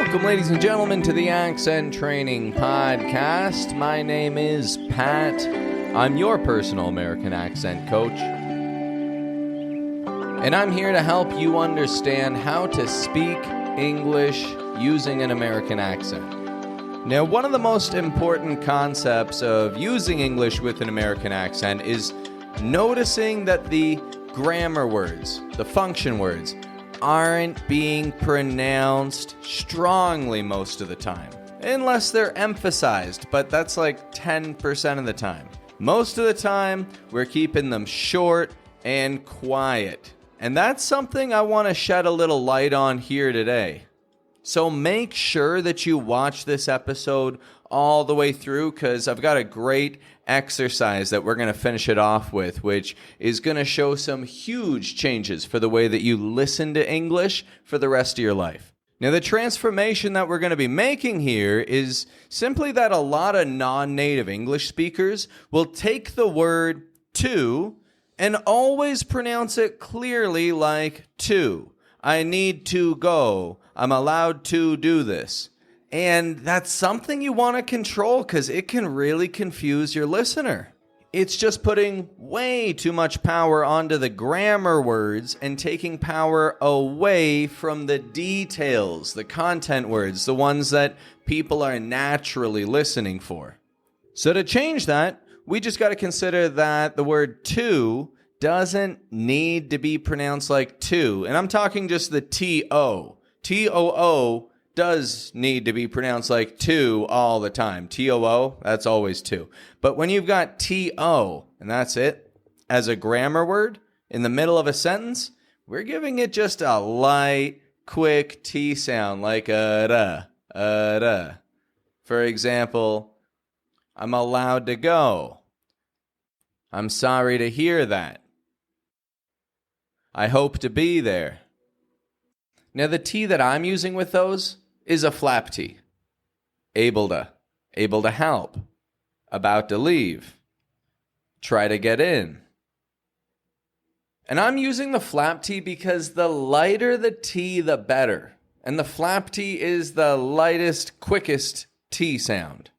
Welcome, ladies and gentlemen, to the Accent Training Podcast. My name is Pat. I'm your personal American accent coach. And I'm here to help you understand how to speak English using an American accent. Now, one of the most important concepts of using English with an American accent is noticing that the grammar words, the function words, aren't being pronounced strongly most of the time, unless they're emphasized, but that's like 10% of the time. Most of the time, we're keeping them short and quiet. And that's something I want to shed a little light on here today. So make sure that you watch this episode all the way through, because I've got a great exercise that we're going to finish it off with, which is going to show some huge changes for the way that you listen to English for the rest of your life. Now, the transformation that we're going to be making here is simply that a lot of non-native English speakers will take the word to and always pronounce it clearly like to. I need to go. I'm allowed to do this. And that's something you want to control because it can really confuse your listener. It's just putting way too much power onto the grammar words and taking power away from the details, the content words, the ones that people are naturally listening for. So to change that, we just got to consider that the word to doesn't need to be pronounced like to. And I'm talking just the T-O. T-O-O does need to be pronounced like to all the time. T-O-O, that's always to. But when you've got T-O, and that's it, as a grammar word in the middle of a sentence, we're giving it just a light, quick T sound, like a-da, a-da. For example, I'm allowed to go. I'm sorry to hear that. I hope to be there. Now, the T that I'm using with those is a flap T. Able to help, about to leave, try to get in. And I'm using the flap T because the lighter the T, the better. And the flap T is the lightest, quickest T sound.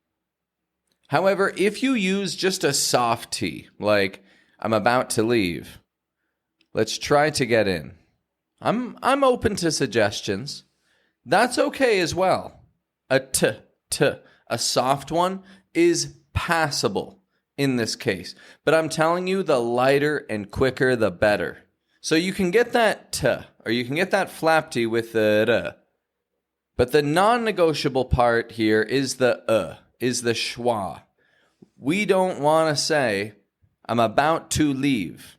However, if you use just a soft T, like I'm about to leave, let's try to get in. I'm open to suggestions. That's okay as well. A a soft one, is passable in this case. But I'm telling you, the lighter and quicker, the better. So you can get that t, or you can get that flap T with the r. But the non-negotiable part here is the schwa. We don't want to say, I'm about to leave,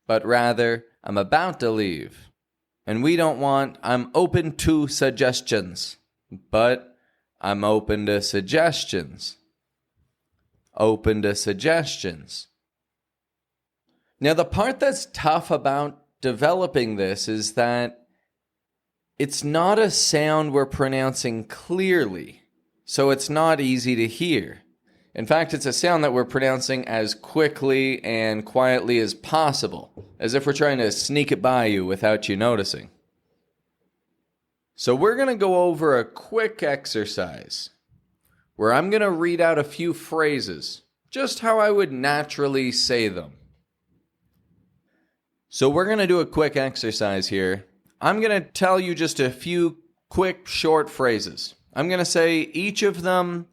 but rather, I'm about to leave. And we don't want, I'm open to suggestions, but I'm open to suggestions. Open to suggestions. Now, the part that's tough about developing this is that it's not a sound we're pronouncing clearly, so it's not easy to hear. In fact, it's a sound that we're pronouncing as quickly and quietly as possible, as if we're trying to sneak it by you without you noticing. So we're going to go over a quick exercise where I'm going to read out a few phrases, just how I would naturally say them. So we're going to do a quick exercise here. I'm going to tell you just a few quick, short phrases. I'm going to say each of them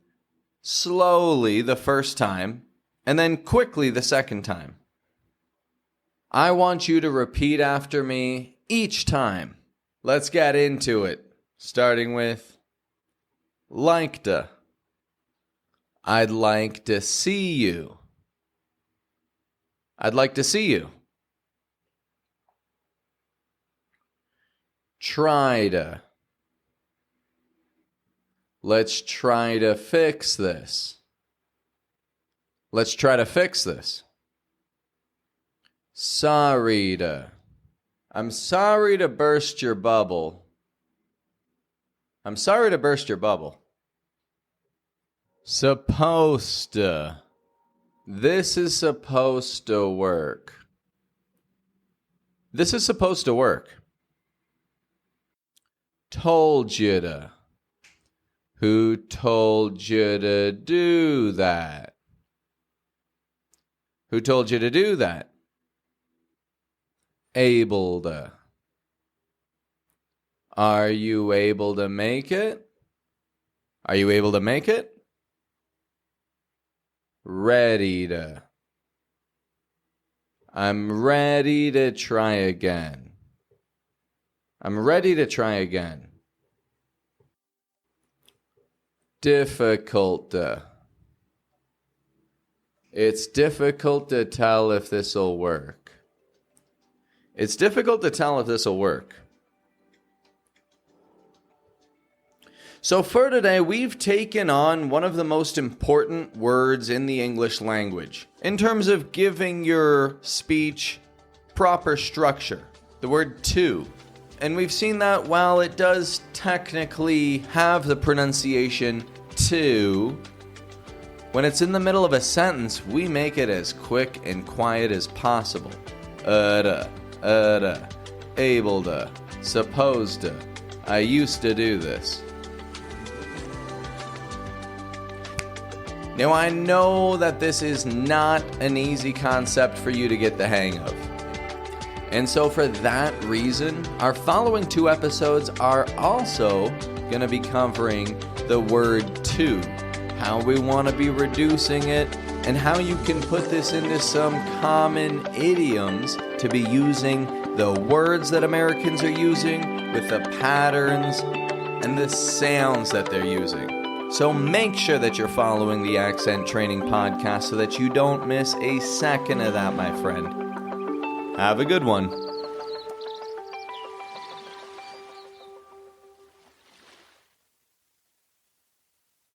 slowly the first time, and then quickly the second time. I want you to repeat after me each time. Let's get into it, starting with like to. I'd like to see you. I'd like to see you. Try to. Let's try to fix this. Let's try to fix this. Sorry to. I'm sorry to burst your bubble. I'm sorry to burst your bubble. Supposed to. This is supposed to work. This is supposed to work. told you to? Who told you to do that? Who told you to do that? Able to. Are you able to make it? Are you able to make it? Ready to. I'm ready to try again. I'm ready to try again. Difficult to. It's difficult to tell if this'll work. It's difficult to tell if this'll work. So for today, we've taken on one of the most important words in the English language in terms of giving your speech proper structure, the word to. And we've seen that while it does technically have the pronunciation to, when it's in the middle of a sentence, we make it as quick and quiet as possible. Able to, supposed to, I used to do this. Now, I know that this is not an easy concept for you to get the hang of. And so for that reason, our following 2 episodes are also going to be covering the word to, how we want to be reducing it, and how you can put this into some common idioms to be using the words that Americans are using with the patterns and the sounds that they're using. So make sure that you're following the Accent Training Podcast so that you don't miss a second of that, my friend. Have a good one.